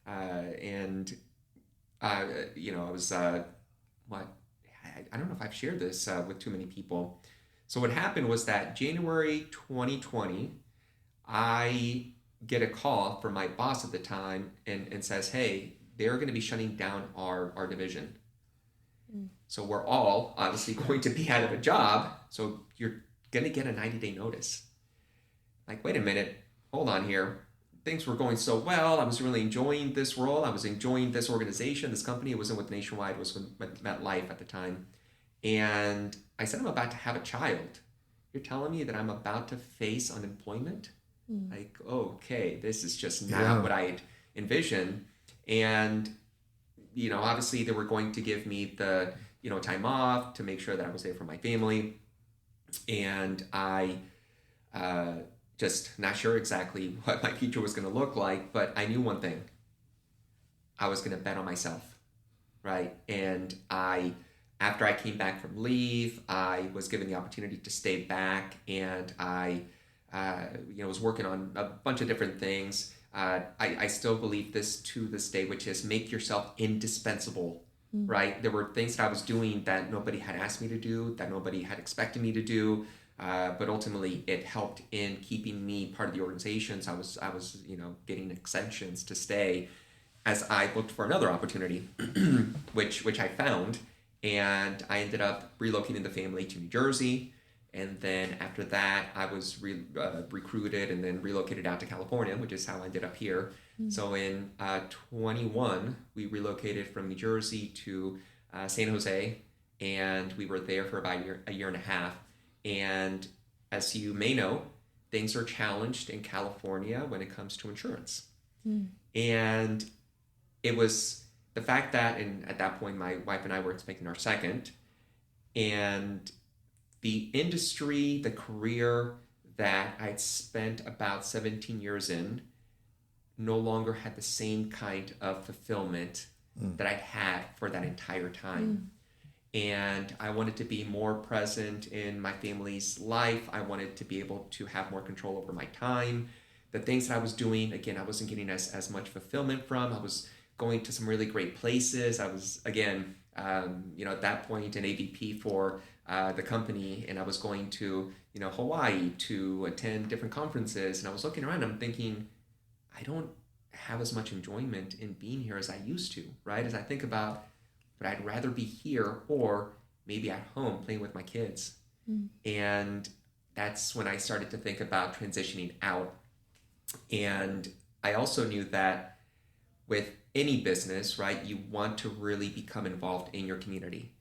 I was, I don't know if I've shared this with too many people. So what happened was that January 2020, I get a call from my boss at the time and says, hey, they're going to be shutting down our division. So we're all obviously going to be out of a job. So you're going to get a 90-day notice. Like, wait a minute, hold on here. Things were going so well. I was really enjoying this role. I was enjoying this organization, this company. It wasn't with Nationwide, it was with MetLife at the time. And I said, I'm about to have a child. You're telling me that I'm about to face unemployment? Like, okay, this is just not what I had envisioned. And, obviously they were going to give me the, time off to make sure that I was there for my family. And I just not sure exactly what my future was going to look like, but I knew one thing. I was going to bet on myself, right? And after I came back from leave, I was given the opportunity to stay back, and I was working on a bunch of different things. I still believe this to this day, which is make yourself indispensable, right? There were things that I was doing that nobody had asked me to do, that nobody had expected me to do, but ultimately it helped in keeping me part of the organization. So I was getting extensions to stay as I looked for another opportunity, which I found, and I ended up relocating the family to New Jersey. And then after that, I was recruited and then relocated out to California, which is how I ended up here. So in 21, we relocated from New Jersey to San Jose, and we were there for about a year and a half. And as you may know, things are challenged in California when it comes to insurance. And it was the fact that, and at that point, my wife and I were expecting our second, and the industry, the career that I'd spent about 17 years in no longer had the same kind of fulfillment that I'd had for that entire time. And I wanted to be more present in my family's life. I wanted to be able to have more control over my time. The things that I was doing, again, I wasn't getting as much fulfillment from. I was going to some really great places. I was, again, at that point an AVP for the company, and I was going to, Hawaii to attend different conferences. And I was looking around, I'm thinking, I don't have as much enjoyment in being here as I used to, right? As I think about, but I'd rather be here or maybe at home playing with my kids. And that's when I started to think about transitioning out. And I also knew that with any business, right, you want to really become involved in your community.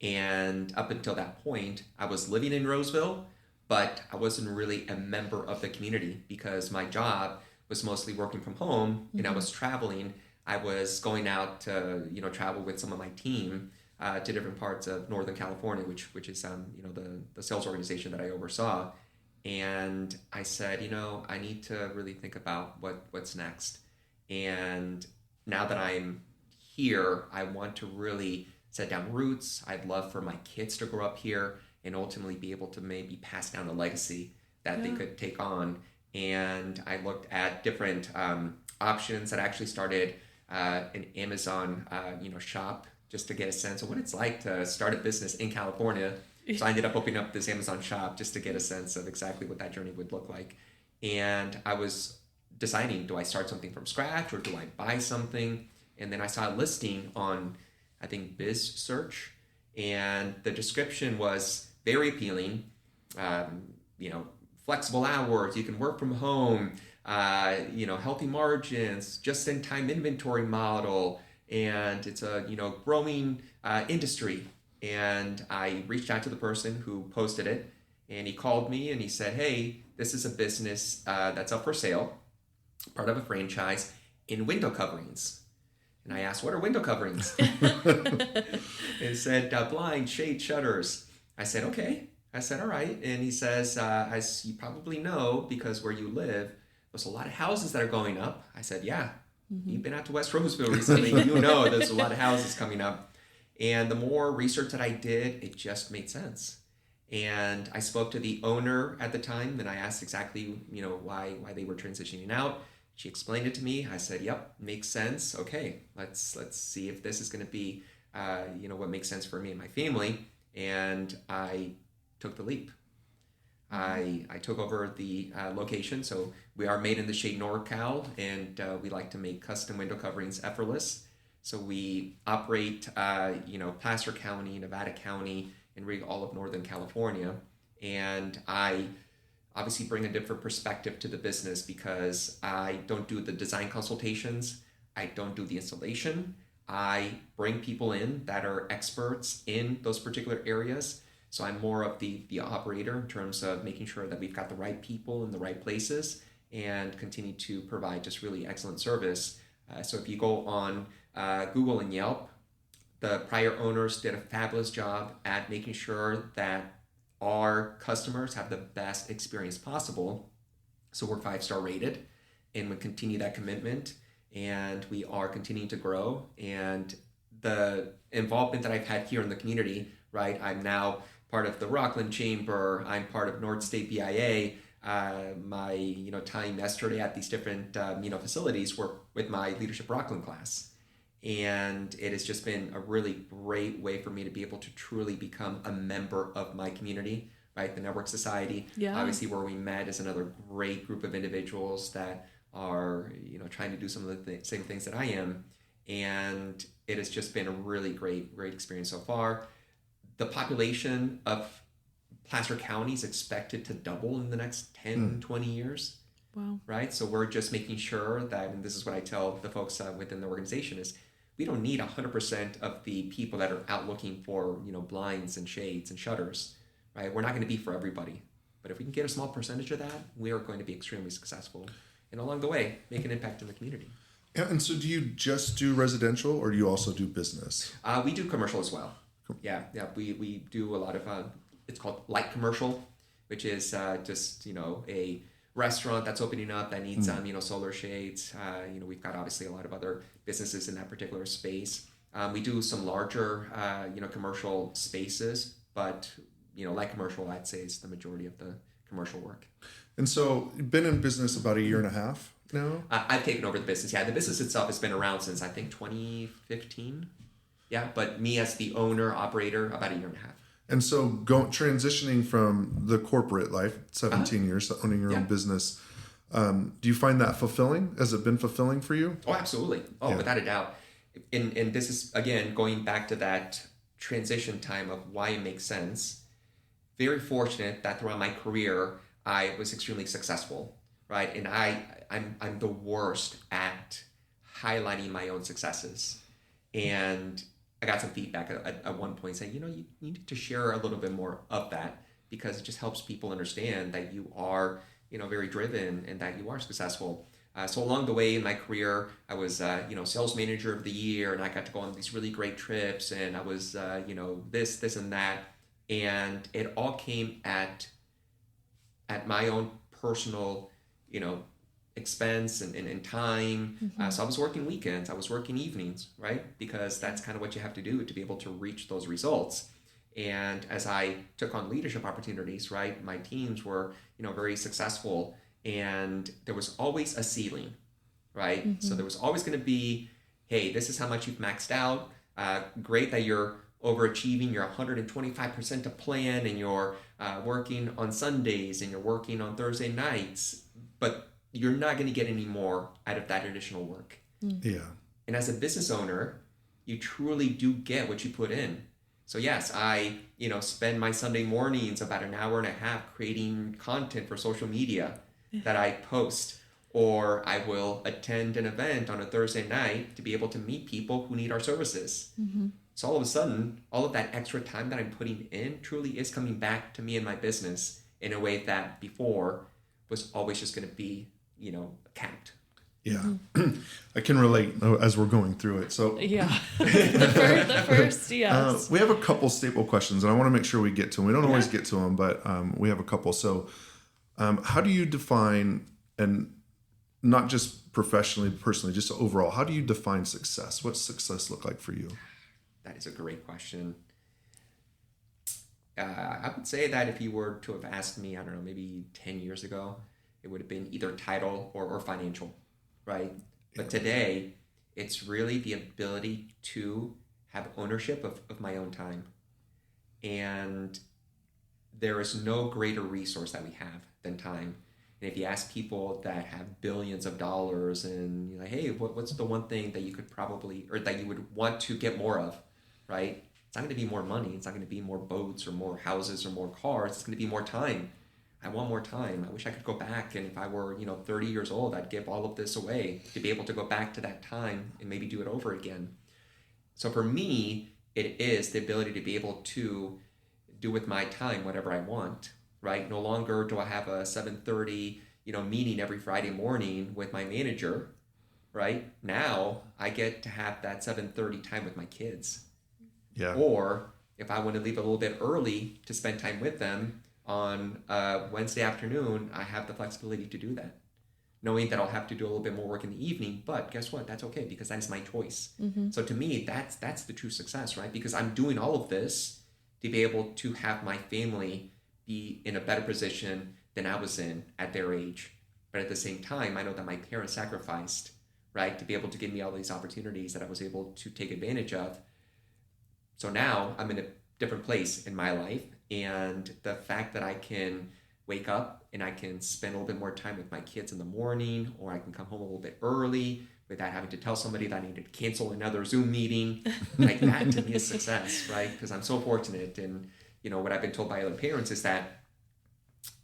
And up until that point, I was living in Roseville, but I wasn't really a member of the community because my job was mostly working from home and I was traveling I was going out to, travel with some of my team to different parts of Northern California, which is, the sales organization that I oversaw. And I said, I need to really think about what's next. And now that I'm here, I want to really set down roots. I'd love for my kids to grow up here and ultimately be able to maybe pass down a legacy that they could take on. And I looked at different options. That actually started an Amazon, shop, just to get a sense of what it's like to start a business in California. So I ended up opening up this Amazon shop just to get a sense of exactly what that journey would look like. And I was deciding, do I start something from scratch or do I buy something? And then I saw a listing on, I think, Biz Search, and the description was very appealing. Flexible hours, you can work from home, healthy margins, just-in-time inventory model, and it's a growing industry. And I reached out to the person who posted it, and he called me and he said, "Hey, this is a business that's up for sale, part of a franchise in window coverings." And I asked, "What are window coverings?" It said, "Blind, shade, shutters." I said, "Okay." I said, "All right." And he says, "As you probably know, because where you live, there's a lot of houses that are going up." I said, "Yeah, you've been out to West Roseville recently. You know there's a lot of houses coming up." And the more research that I did, it just made sense. And I spoke to the owner at the time, and I asked exactly, why they were transitioning out. She explained it to me. I said, "Yep, makes sense. Okay, let's see if this is going to be, what makes sense for me and my family." And I took the leap. I took over the location. So we are made in the shade NorCal, and we like to make custom window coverings effortless. So we operate, Placer County, Nevada County, and really all of Northern California. And I obviously bring a different perspective to the business because I don't do the design consultations. I don't do the installation. I bring people in that are experts in those particular areas. So I'm more of the operator in terms of making sure that we've got the right people in the right places and continue to provide just really excellent service. So if you go on Google and Yelp, the prior owners did a fabulous job at making sure that our customers have the best experience possible. So we're 5-star rated, and we continue that commitment, and we are continuing to grow. And the involvement that I've had here in the community, right? I'm now part of the Rockland Chamber. I'm part of North State BIA. My time yesterday at these different facilities were with my Leadership Rockland class. And it has just been a really great way for me to be able to truly become a member of my community, right? The Network Society, obviously where we met, is another great group of individuals that are, trying to do some of the same things that I am. And it has just been a really great experience so far. The population of Placer County is expected to double in the next 10, 20 years. Wow. Right? So we're just making sure that, and this is what I tell the folks within the organization, is we don't need 100% of the people that are out looking for, blinds and shades and shutters, right? We're not going to be for everybody. But if we can get a small percentage of that, we are going to be extremely successful. And along the way, make an impact in the community. And so do you just do residential, or do you also do business? We do commercial as well. Yeah. We do a lot of, it's called light commercial, which is just, a restaurant that's opening up that needs solar shades. We've got obviously a lot of other businesses in that particular space. We do some larger commercial spaces, but light commercial, I'd say, is the majority of the commercial work. And so you've been in business about a year and a half now? I've taken over the business. Yeah, the business itself has been around since I think 2015. Yeah, but me as the owner, operator, about a year and a half. And so transitioning from the corporate life, 17 years, owning your own business, do you find that fulfilling? Has it been fulfilling for you? Oh, absolutely. Oh, without a doubt. And this is, again, going back to that transition time of why it makes sense. Very fortunate that throughout my career, I was extremely successful, right? And I'm the worst at highlighting my own successes. And I got some feedback at one point saying, you need to share a little bit more of that, because it just helps people understand that you are, very driven and that you are successful. So along the way in my career, I was, sales manager of the year, and I got to go on these really great trips, and I was, this and that, and it all came at my own personal, expense and time. So I was working weekends, I was working evenings, right? Because that's kind of what you have to do to be able to reach those results. And as I took on leadership opportunities, right, my teams were, very successful, and there was always a ceiling, right? So there was always going to be, hey, this is how much you've maxed out. Great that you're overachieving, you're 125% to plan, and you're working on Sundays and you're working on Thursday nights, but you're not going to get any more out of that additional work. Yeah. And as a business owner, you truly do get what you put in. So yes, I, spend my Sunday mornings about an hour and a half creating content for social media that I post, or I will attend an event on a Thursday night to be able to meet people who need our services. So all of a sudden, all of that extra time that I'm putting in truly is coming back to me and my business in a way that before was always just going to be, capped. Yeah. I can relate as we're going through it. So Yeah. the first, yes. we have a couple staple questions, and I want to make sure we get to them. We don't always get to them, but we have a couple. So how do you define, and not just professionally, personally, just overall, how do you define success? What's success look like for you? That is a great question. I would say that if you were to have asked me, I don't know, maybe 10 years ago, it would have been either title or financial, right? But today, it's really the ability to have ownership of my own time. And there is no greater resource that we have than time. And if you ask people that have billions of dollars and you're like, hey, what's the one thing that you could probably, or that you would want to get more of, right? It's not going to be more money. It's not going to be more boats or more houses or more cars. It's going to be more time. I want more time. I wish I could go back. And if I were, 30 years old, I'd give all of this away to be able to go back to that time and maybe do it over again. So for me, it is the ability to be able to do with my time whatever I want, right? No longer do I have a 7:30, meeting every Friday morning with my manager, right? Now I get to have that 7:30 time with my kids. Yeah. Or if I want to leave a little bit early to spend time with them on Wednesday afternoon, I have the flexibility to do that, knowing that I'll have to do a little bit more work in the evening. But guess what? That's okay, because that is my choice. So to me, that's the true success, right? Because I'm doing all of this to be able to have my family be in a better position than I was in at their age. But at the same time, I know that my parents sacrificed, right, to be able to give me all these opportunities that I was able to take advantage of. So now I'm in a different place in my life, and the fact that I can wake up and I can spend a little bit more time with my kids in the morning, or I can come home a little bit early without having to tell somebody that I need to cancel another Zoom meeting, like that to me is success, right? Because I'm so fortunate, and what I've been told by other parents is that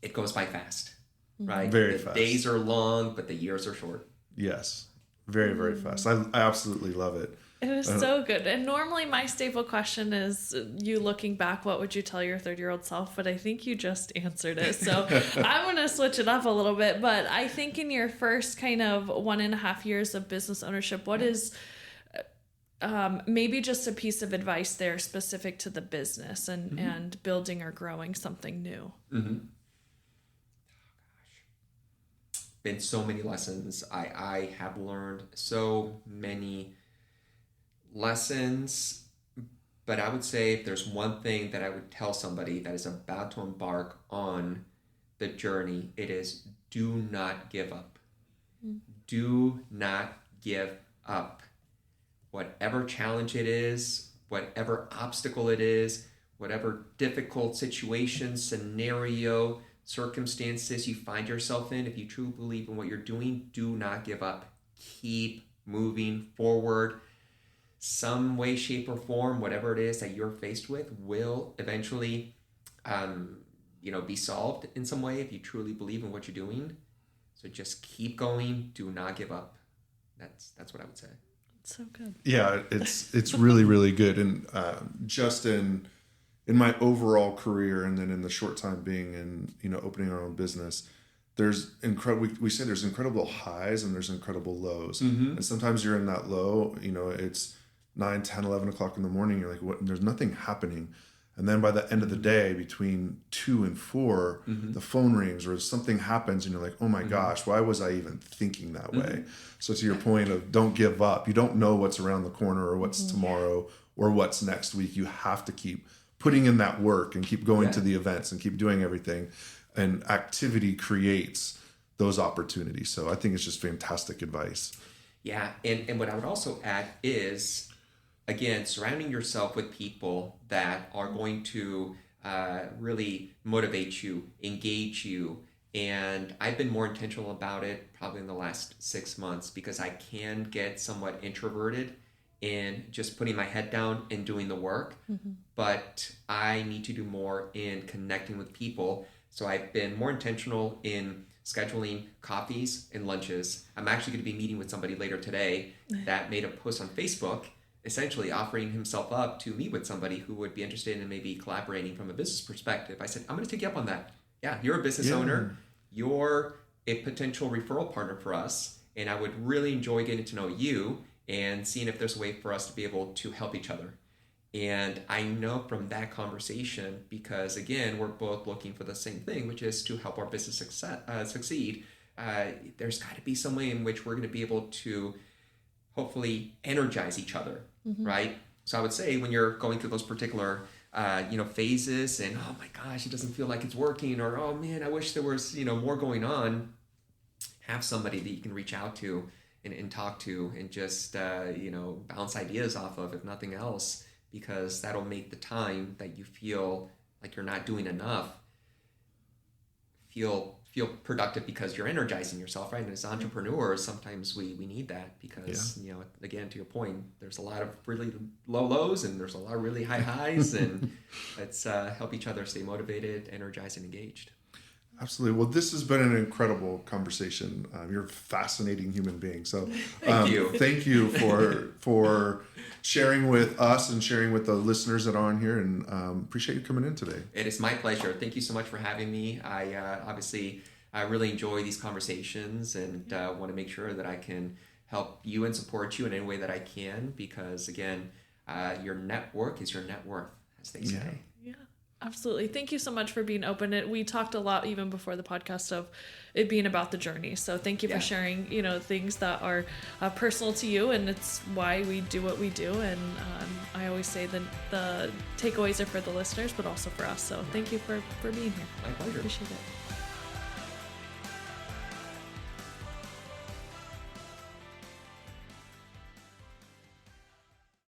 it goes by fast, right? Very the fast. Days are long, but the years are short. Yes. Very, very fast. I absolutely love it. It was so good. And normally my staple question is, you looking back, what would you tell your 30-year-old self? But I think you just answered it. So I'm going to switch it up a little bit. But I think in your first kind of 1.5 years of business ownership, what is maybe just a piece of advice there specific to the business and building or growing something new? Been so many lessons. I have learned so many lessons, but I would say if there's one thing that I would tell somebody that is about to embark on the journey, it is do not give up. Do not give up. Whatever challenge it is, whatever obstacle it is, whatever difficult situation, scenario, circumstances you find yourself in, if you truly believe in what you're doing, do not give up. Keep moving forward. Some way, shape, or form, whatever it is that you're faced with, will eventually, be solved in some way if you truly believe in what you're doing. So just keep going. Do not give up. That's what I would say. It's so good. Yeah, it's really, really good. And just in my overall career, and then in the short time being in, opening our own business, there's we say there's incredible highs and there's incredible lows. And sometimes you're in that low, it's 9, 10, 11 o'clock in the morning. You're like, what? There's nothing happening. And then by the end of the day, between 2 and 4, the phone rings or something happens and you're like, oh my gosh, why was I even thinking that way? So to your point of don't give up. You don't know what's around the corner or what's tomorrow or what's next week. You have to keep putting in that work and keep going to the events and keep doing everything. And activity creates those opportunities. So I think it's just fantastic advice. Yeah. And what I would also add is, again, surrounding yourself with people that are going to really motivate you, engage you. And I've been more intentional about it probably in the last 6 months because I can get somewhat introverted in just putting my head down and doing the work. But I need to do more in connecting with people. So I've been more intentional in scheduling coffees and lunches. I'm actually going to be meeting with somebody later today that made a post on Facebook essentially offering himself up to meet with somebody who would be interested in maybe collaborating from a business perspective. I said, I'm going to take you up on that. Yeah, you're a business owner. You're a potential referral partner for us. And I would really enjoy getting to know you and seeing if there's a way for us to be able to help each other. And I know from that conversation, because again, we're both looking for the same thing, which is to help our business succeed. There's got to be some way in which we're going to be able to hopefully energize each other, right? So I would say when you're going through those particular, phases and, oh my gosh, it doesn't feel like it's working, or, oh man, I wish there was, more going on, have somebody that you can reach out to and talk to and just, bounce ideas off of, if nothing else, because that'll make the time that you feel like you're not doing enough feel productive because you're energizing yourself, right? And as entrepreneurs, sometimes we need that because, again, to your point, there's a lot of really low lows and there's a lot of really high highs, and let's help each other stay motivated, energized, and engaged. Absolutely. Well, this has been an incredible conversation. You're a fascinating human being. So thank you. Thank you for sharing with us and sharing with the listeners that are on here, and appreciate you coming in today. It is my pleasure. Thank you so much for having me. I really enjoy these conversations and want to make sure that I can help you and support you in any way that I can, because again, your network is your net worth, as they say. Yeah. Absolutely. Thank you so much for being open. We talked a lot even before the podcast of it being about the journey. So thank you for sharing, things that are personal to you, and it's why we do what we do. And I always say that the takeaways are for the listeners, but also for us. So thank you for being here. My pleasure. Appreciate it.